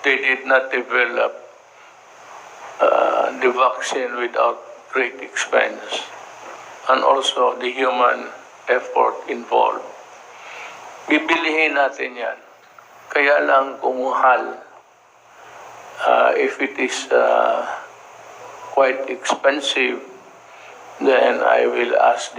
they did not develop the vaccine without great expense, and also the human effort involved. Bibilihin natin yan. Kaya lang kumuhal, if it is quite expensive, then I will ask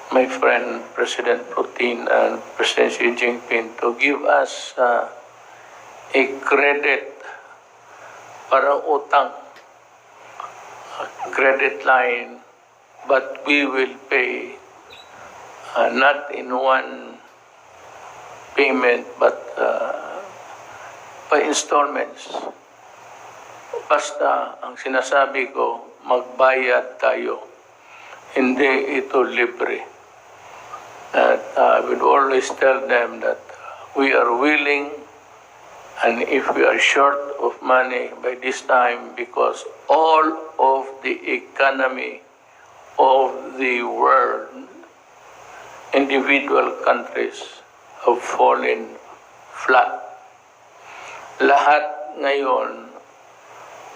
my friend President Putin and President Xi Jinping to give us a credit, parang utang, credit line, but we will pay not in one payment but by installments. Basta ang sinasabi ko, magbayad tayo. Hindi ito libre. And I would always tell them that we are willing, and if we are short of money by this time, because all of the economy of the world, individual countries have fallen flat. Lahat ngayon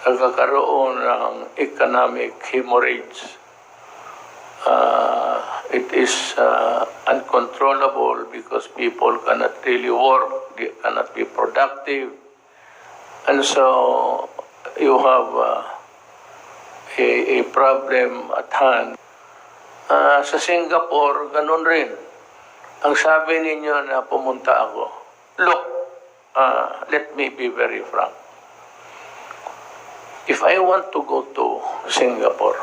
nagkakaroon ng economic hemorrhage. It is uncontrollable because people cannot really work, they cannot be productive, and so you have a problem at hand. Sa Singapore, ganun rin. Ang sabi ninyo na pumunta ako, look, let me be very frank. If I want to go to Singapore,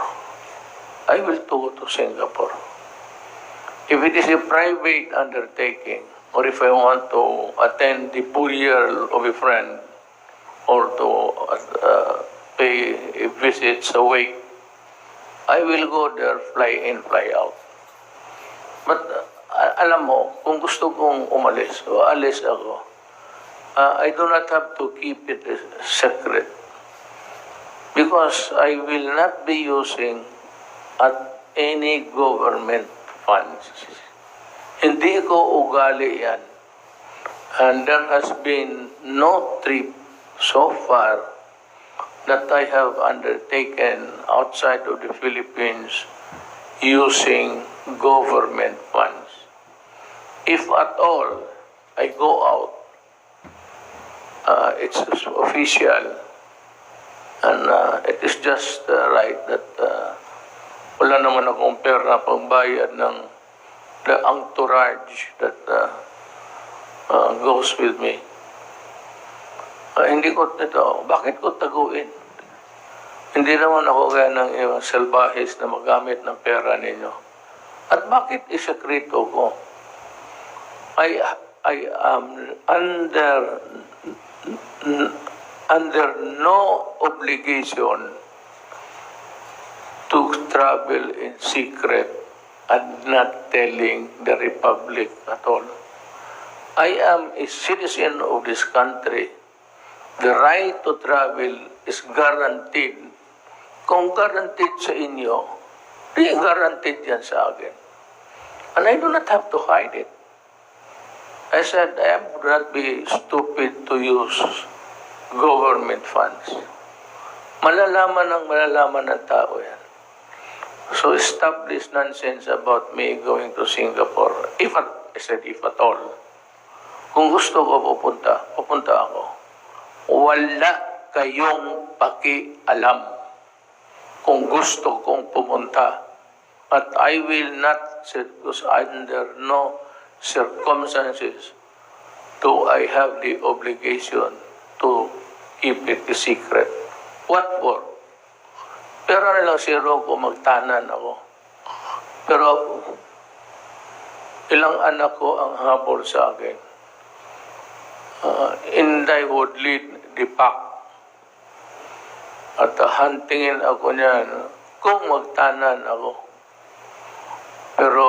I will go to Singapore. If it is a private undertaking, or if I want to attend the burial of a friend, or to pay a visit sa wake, I will go there, fly in, fly out. But alam mo, kung gusto kong umalis, o alis ako, I do not have to keep it a secret. Because I will not be using at any government funds. Hindi ko ugali yan. And there has been no trip so far that I have undertaken outside of the Philippines using government funds. If at all I go out, it's official, and it is just right that wala naman akong pera pangbayad ng the entourage that goes with me. Hindi ko ito, bakit ko taguin? Hindi naman ako gaya ng ibang salbahis na magamit ng pera ninyo. At bakit isekreto ko? I am under no obligation to travel in secret and not telling the Republic at all. I am a citizen of this country. The right to travel is guaranteed. Kung guaranteed sa inyo, di guaranteed yan sa akin. And I do not have to hide it. I said, I would not be stupid to use government funds. Malalaman ng tao yan. So stop this nonsense about me going to Singapore. If at all. Kung gusto ko pupunta ako. Wala kayong pakialam kung gusto kong pumunta. At I will not, because under no circumstances do I have the obligation to keep it a secret. What for? Pero na lang si Rocco, magtanan ako. Pero ilang anak ko ang habol sa akin. Inday would lead the pack. At huntingin ako niyan kung magtanan ako. Pero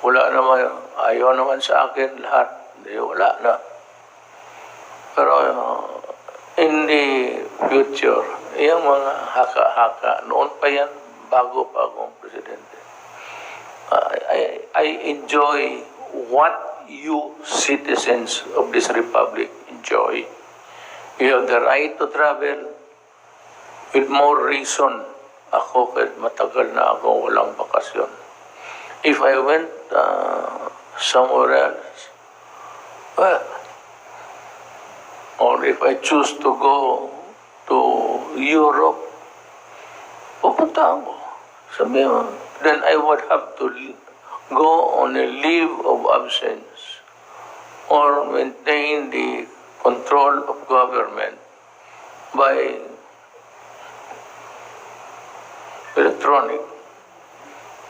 wala naman, ayaw naman sa akin lahat. Hindi, wala na. Pero in the future, yung mga haka-haka, noon pa yan, bago pa akong presidente. I enjoy what you citizens of this republic enjoy. You have the right to travel. With more reason, ako kahit matagal na ako walang bakasyon. If I went somewhere else, well, or if I choose to go to Europe, pupunta ako. Sabi mo, then I would have to go on a leave of absence or maintain the control of government by electronic.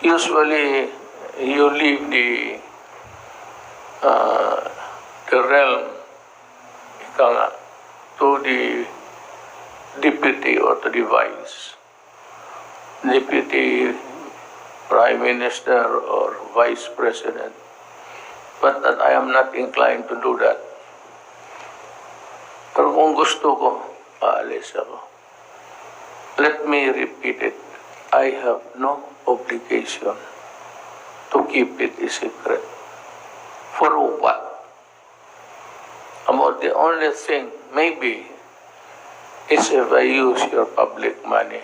Usually, you leave the realm to the deputy or to the vice. Deputy Prime Minister or Vice President. But that I am not inclined to do that. Pero kung gusto ko, aalis ako. Let me repeat it. I have no obligation to keep it a secret. For what? About the only thing, maybe, is if I use your public money.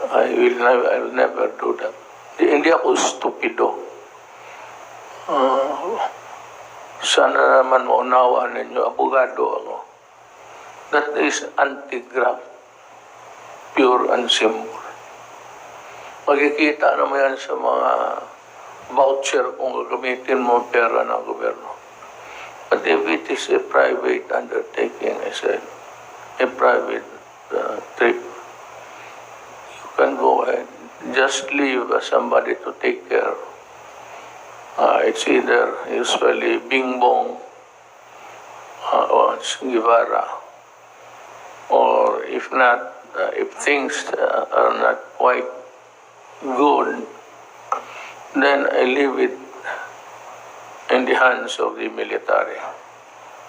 I will never do that. Hindi ako stupido. Sana naman maunawaan ninyo, abogado ako. That is anti-graft, pure and simple. Magkikita naman yan sa mga voucher kung gagamitin mo pera ng gobyerno. But if it is a private undertaking, I said, a private trip, you can go ahead. Just leave somebody to take care. It's either usually Bing Bong or Guevara, or if not, if things are not quite good, then I leave it in the hands of the military.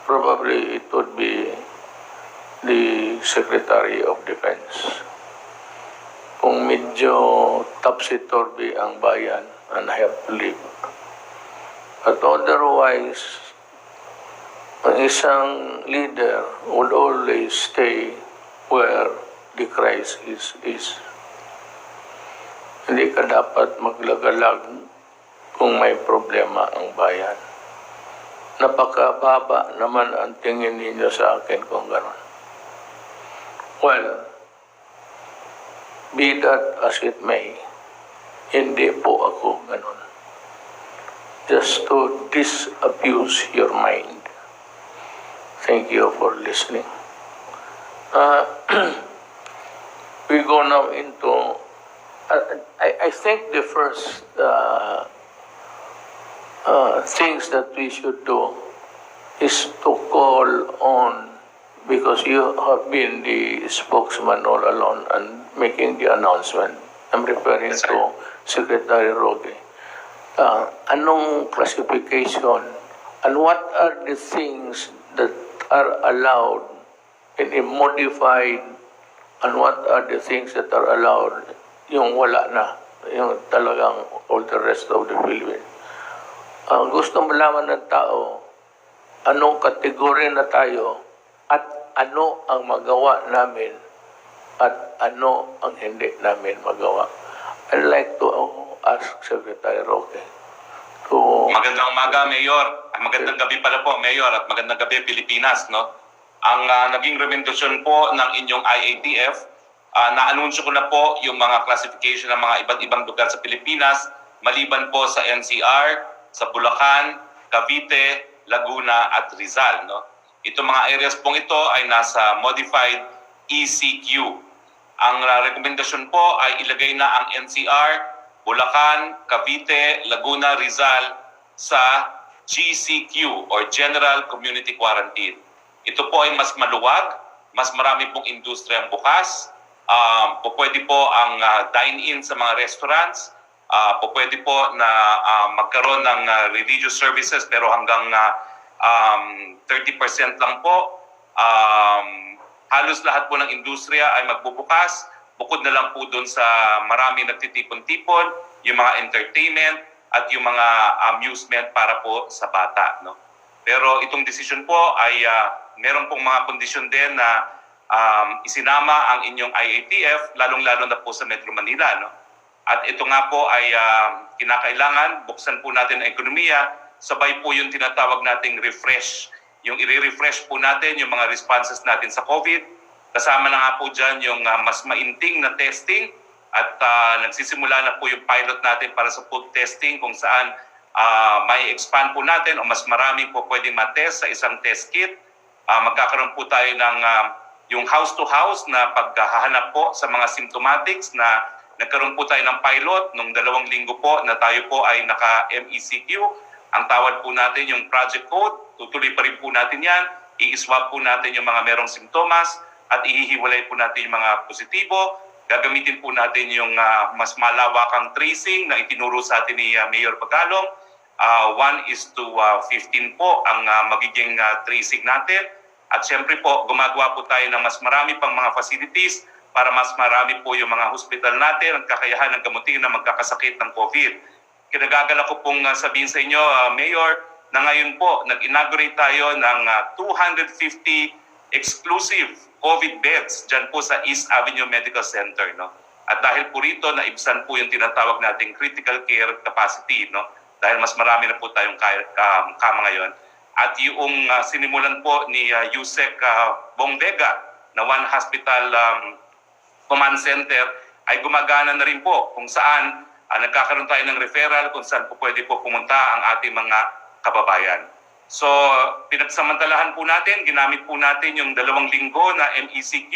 Probably it would be the Secretary of Defense. Kung medyo topsy-turvy ang bayan and I have to leave. But otherwise, ang isang leader would always stay where the crisis is. Hindi ka dapat maglagalag kung may problema ang bayan. Napakababa naman ang tingin ninyo sa akin kung gano'n. Well, be that as it may, hindi po ako gano'n. Just to disabuse your mind. Thank you for listening. We go now into, I think the first things that we should do is to call on, because you have been the spokesman all along and making the announcement. I'm referring to Secretary Roque. Anong classification and what are the things that are allowed in a modified and what are the things that are allowed yung wala na, yung talagang all the rest of the Philippines. Gusto malaman ng tao anong kategory na tayo at ano ang magawa namin at ano ang hindi namin magawa. I'd like to ask Secretary Roque to... Magandang umaga, Mayor. Magandang gabi pala po, Mayor, at magandang gabi, Pilipinas, no? Ang naging rekomendasyon po ng inyong IATF, na-anunsyo ko na po yung mga classification ng mga iba't ibang lugar sa Pilipinas, maliban po sa NCR, sa Bulacan, Cavite, Laguna, at Rizal, no? Itong mga areas pong ito ay nasa modified ECQ. Ang rekomendasyon po ay ilagay na ang NCR, Bulacan, Cavite, Laguna, Rizal sa GCQ or General Community Quarantine. Ito po ay mas maluwag, mas marami pong industriyang bukas, pwede po ang dine-in sa mga restaurants, pwede po na magkaroon ng religious services pero hanggang 30% lang po. Halos lahat po ng industriya ay magbubukas. Bukod na lang po doon sa marami nagtitipon-tipon, yung mga entertainment, at yung mga amusement para po sa bata, no? Pero itong desisyon po ay meron pong mga kondisyon din na isinama ang inyong IATF, lalong-lalo na po sa Metro Manila, no? At ito nga po ay kinakailangan, buksan po natin ang ekonomiya, sabay po yung tinatawag nating refresh. Yung i-refresh po natin yung mga responses natin sa COVID. Kasama na nga po dyan yung mas mainting na testing at nagsisimula na po yung pilot natin para sa food testing kung saan may expand po natin o mas marami po pwedeng matest sa isang test kit. Magkakaroon po tayo ng yung house-to-house na paghahanap po sa mga symptomatics na nagkaroon po tayo ng pilot nung 2 linggo po na tayo po ay naka-MECQ. Ang tawag po natin yung project code, tutuloy pa rin po natin yan. I-swab po natin yung mga merong simptomas at ihihiwalay po natin yung mga positibo. Gagamitin po natin yung mas malawakang tracing na itinuro sa atin ni Mayor Pagalong. 1:15 po ang magiging tracing natin. At syempre po, gumagawa po tayo ng mas marami pang mga facilities para mas marami po yung mga hospital natin at kakayahan ng gamutin na magkakasakit ng COVID. Kinagagala ko pong sabihin sa inyo, Mayor, na ngayon po, nag-inaugurate tayo ng 250 exclusive COVID beds dyan po sa East Avenue Medical Center, no? At dahil po rito, naibsan po yung tinatawag nating critical care capacity, no? Dahil mas marami na po tayong kama ngayon. At yung sinimulan po ni Yusek Bong Vega na One Hospital Command Center ay gumagana na rin po kung saan nagkakaroon tayo ng referral kung saan po pwede po pumunta ang ating mga kababayan. So, pinagsamantalahan po natin, ginamit po natin yung 2 linggo na MECQ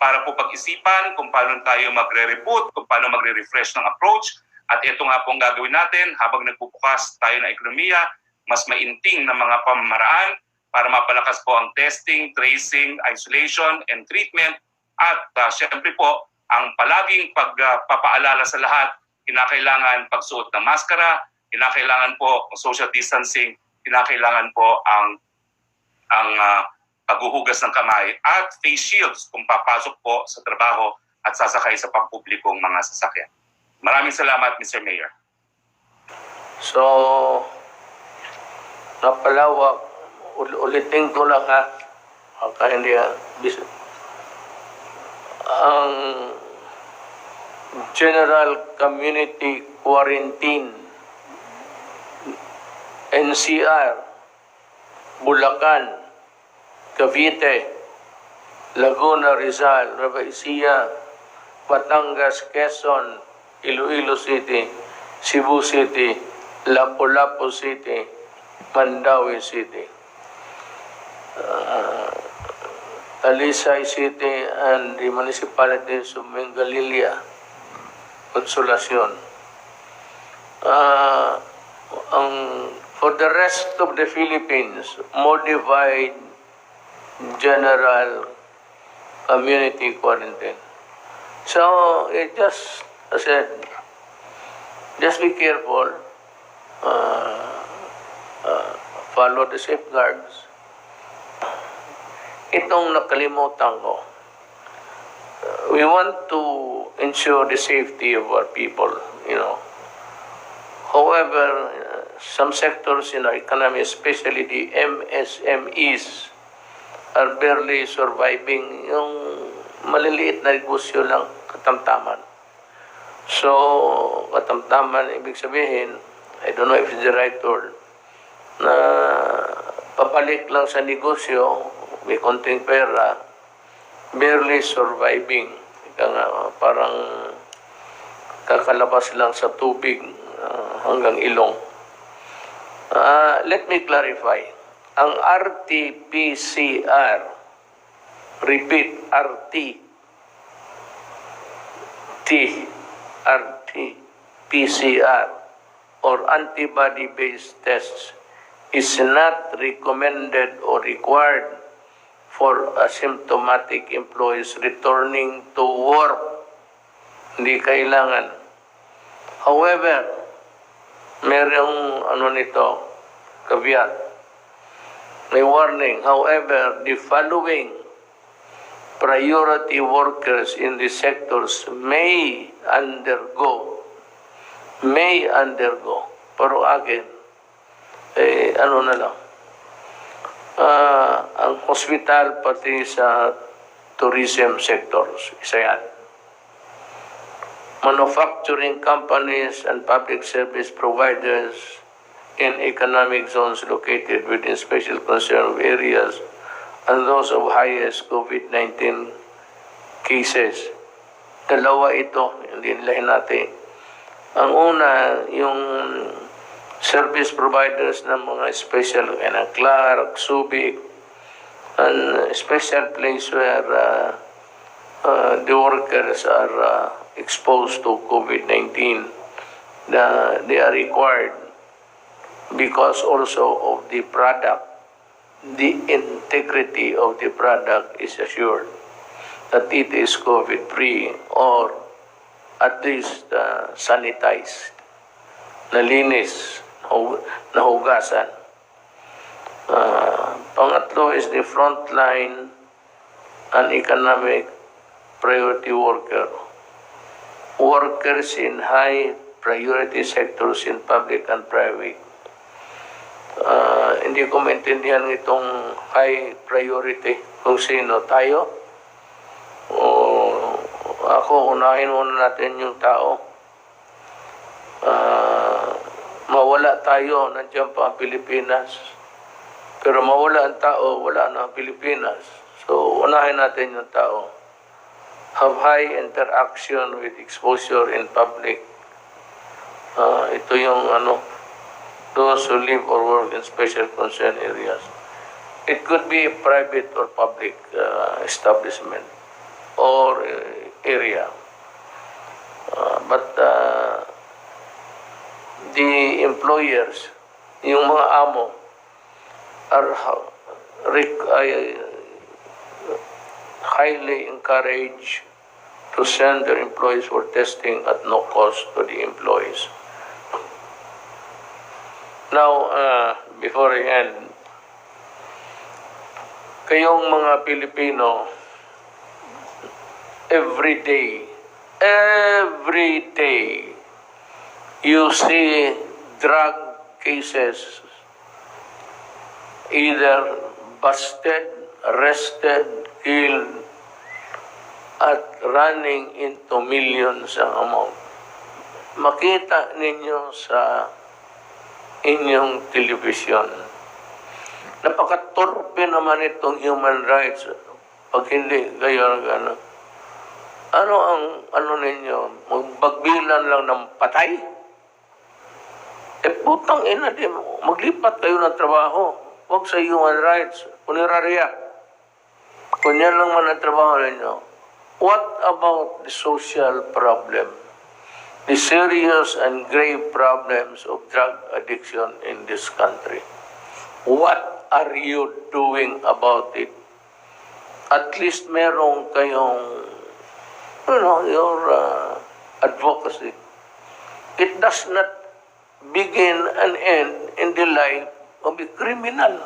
para po pag-isipan kung paano tayo magre-reboot, kung paano magre-refresh ng approach. At ito nga po ang gagawin natin habang nagbubukas tayo ng ekonomiya, mas mainting na mga pamamaraan para mapalakas po ang testing, tracing, isolation, and treatment. At syempre po, ang palaging pagpapaalala sa lahat, kinakailangan pagsuot ng maskara, kinakailangan po social distancing, kinakailangan po ang paghuhugas ng kamay at face shields kung papasok po sa trabaho at sasakay sa pampublikong mga sasakyan. Maraming salamat, Mr. Mayor. So, napalawak, ulitin ko lang ha, hindi ang General Community Quarantine, NCR, Bulacan, Cavite, Laguna, Rizal, Nueva Ecija, Batangas, Quezon, Iloilo City, Cebu City, Lapu-Lapu City, Mandawi City, Talisay City, and the municipalities of Mingalilia, Consolacion. For the rest of the Philippines, modified general community quarantine. So, it just, I said, just be careful, follow the safeguards. Itong nakalimutan ko, we want to ensure the safety of our people, you know. However, some sectors in our economy, especially the MSMEs, are barely surviving. Yung maliliit na negosyo lang, katamtaman. So, katamtaman, ibig sabihin, I don't know if it's the right word, na papalik lang sa negosyo, may konting pera, barely surviving. Parang kakalabas lang sa tubig hanggang ilong. Let me clarify. Ang RT-PCR, repeat, RT-PCR, or antibody-based tests is not recommended or required for asymptomatic employees returning to work. Hindi kailangan. However, merong caveat. May warning. However, the following priority workers in the sectors may undergo Pero akin, ano na lang, ang hospital pati sa tourism sectors, isa yan. Manufacturing companies and public service providers in economic zones located within special concern areas and those of highest COVID-19 cases. Dalawa ito, hindi nila hinati. Ang una, yung service providers ng mga special, Clark, Subic, and special place where the workers are exposed to COVID-19. They are required because also of the product, the integrity of the product is assured that it is COVID-free or at least sanitized, nalinis, nahugasan. Pangatlo is the frontline and economic priority workers in high priority sectors in public and private. Hindi ko maintindihan itong high priority kung sino tayo. Ako, unahin muna natin yung tao. Mawala tayo, nandiyan pa ang Pilipinas. Pero mawala ang tao, wala na ang Pilipinas. So, unahin natin yung tao. Have high interaction with exposure in public. Ito yung those who live or work in special concern areas. It could be a private or public establishment or area. But the employers, yung mga amo, are highly encouraged to send their employees for testing at no cost to the employees. Now, before I end, kayong mga Pilipino, every day, you see drug cases either busted, arrested, killed, at running into millions ang amount. Makita ninyo sa inyong television. Napakatorpe naman itong human rights pag hindi kayo ano ninyo, magbagbilan lang ng patay? Putang ina din, maglipat kayo ng trabaho. Huwag sa human rights, punerarya. Kung yan lang man ang trabaho ninyo. What about the social problem? The serious and grave problems of drug addiction in this country. What are you doing about it? At least meron kayong, your advocacy. It does not begin and end in the life of a criminal.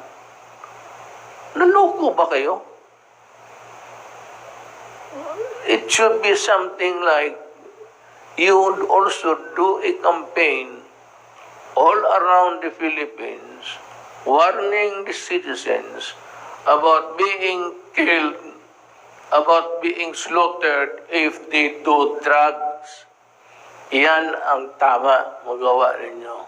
Naloko ba kayo? It should be something like you would also do a campaign all around the Philippines warning the citizens about being killed, about being slaughtered if they do drugs. Yan ang tama magawa ninyo.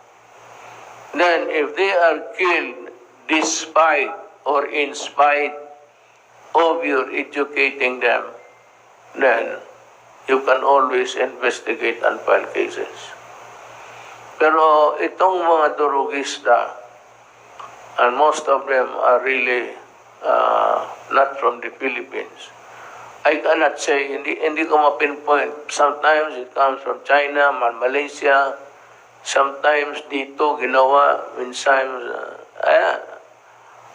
Then if they are killed despite or in spite of your educating them, then you can always investigate and file cases. Pero itong mga durugista, and most of them are really not from the Philippines, I cannot say, hindi ko ma-pinpoint. Sometimes it comes from China, Malaysia, sometimes dito ginawa, minsan,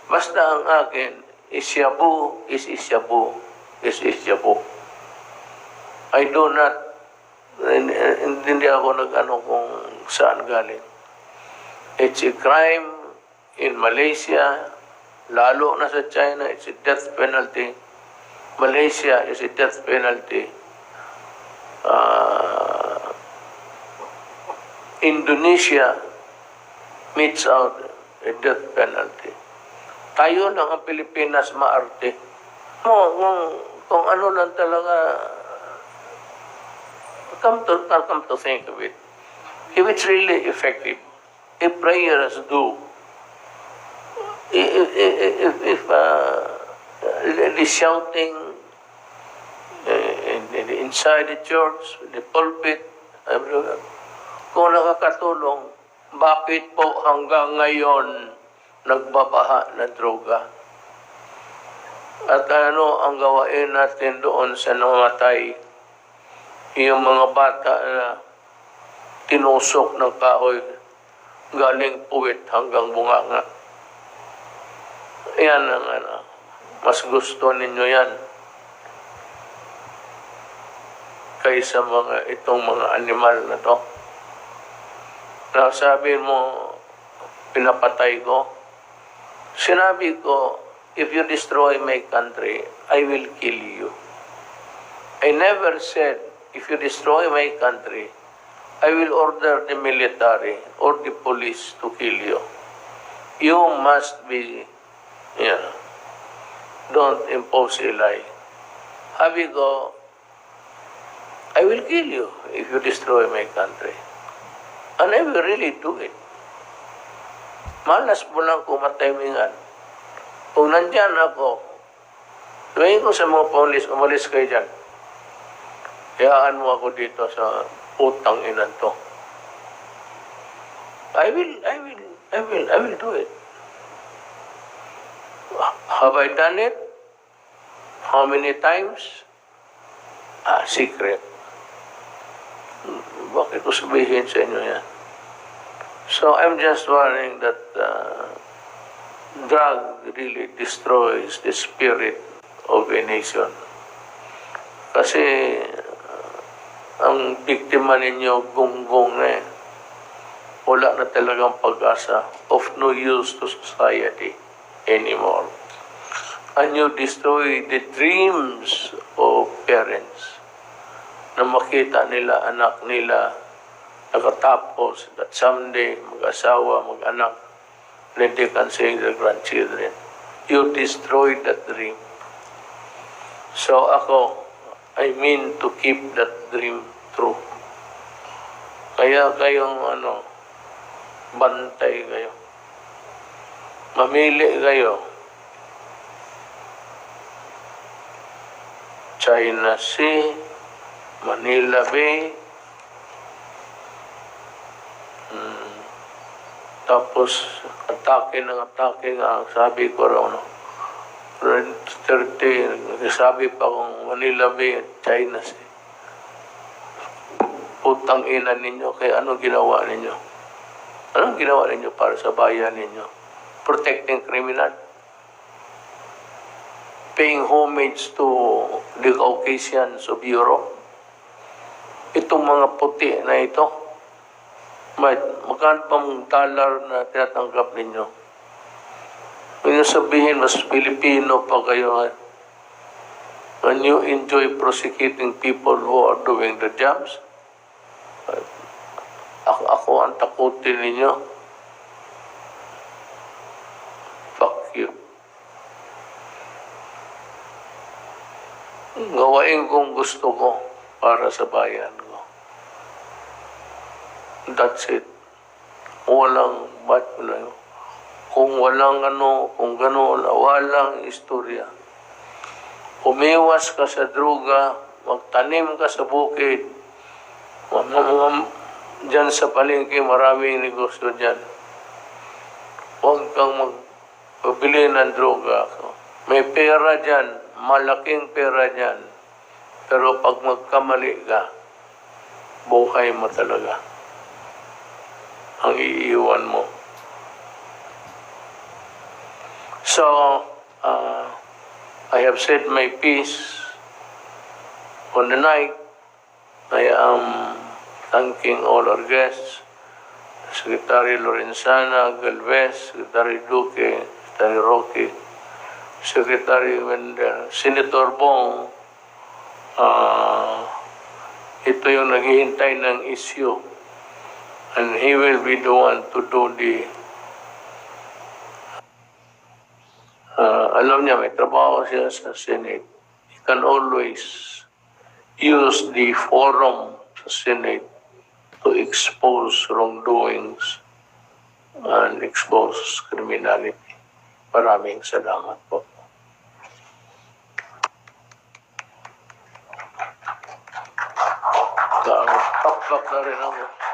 basta ang akin, isyabu, is isyabu, is isyabu. I do not, hindi ako nag-ano kung saan galing. It's a crime in Malaysia, lalo na sa China, it's a death penalty. Malaysia is a death penalty. Indonesia metes out a death penalty. Tayo lang ang Pilipinas maarte. Kung ano lang talaga, come to think of it, if it's really effective, if prayers do, if the shouting inside the church, the pulpit, kung nakakatulong, bakit po hanggang ngayon nagbabaha na droga? At ano ang gawain natin doon sa namatay? Yung mga bata na tinusok ng kahoy galing puwit hanggang bunganga. Yan ang mas gusto ninyo yan kaysa itong mga animal na to. Na sabi mo, pinapatay ko. Sinabi ko, if you destroy my country, I will kill you. I never said, if you destroy my country, I will order the military or the police to kill you. You must be, don't impose a lie. Sabi ko, I will kill you if you destroy my country. And I will really do it. Malas mo lang kumatimingan. Kung nandyan ako, tuwing ko sa mga police, umalis kayo dyan. Hayaan mo ako dito sa putang inan to. I will do it. Have I done it? How many times? Secret. Bakit ko sabihin sa inyo yan? So I'm just warning that drug really destroys the spirit of a nation. Kasi ang biktima ninyo gunggong na wala na talagang pag-asa, of no use to society anymore. And you destroy the dreams of parents na makita nila anak nila nakatapos, that someday mag-asawa, mag-anak, then they can see their grandchildren. You destroyed that dream. So ako, I mean to keep that dream true. Kaya kayong bantay kayo. Mamili kayo. China Sea, Manila Bay, tapos atake nga, sabi ko raw, Duterte, sabi pa kong Manila Bay at China Sea. Putang ina ninyo, kaya ano ginawa ninyo? Anong ginawa ninyo para sa bayan ninyo? Protecting criminal? Paying homage to the Caucasians of Europe? Itong mga puti na ito, magkano pang dollar na tinatanggap ninyo? Kung sabihin, mas Pilipino pa kayo. When you enjoy prosecuting people who are doing the jobs, ako ang takutin ninyo. Fuck you. Gawain kong gusto ko para sa bayan ko. That's it. Walang kung walang kung gano'n, walang istorya. Umiwas ka sa droga, magtanim ka sa bukid, dyan sa palengke, maraming negosyo dyan. Huwag kang magbili ng droga. May pera dyan, malaking pera dyan. Pero pag magkamali ka, buhay mo talaga. Ang iiwan mo. So, I have said my piece on the night. I am thanking all our guests, Secretary Lorenzana, Galvez, Secretary Duque, Secretary Roque, Secretary Wender, Senator Bong. Ito yung naghihintay ng issue. And he will be the one to do the Alam niya, may trabaho siya sa Senate. He can always use the forum sa Senate to expose wrongdoings and expose criminality. Maraming salamat po. Takpak na rin ako.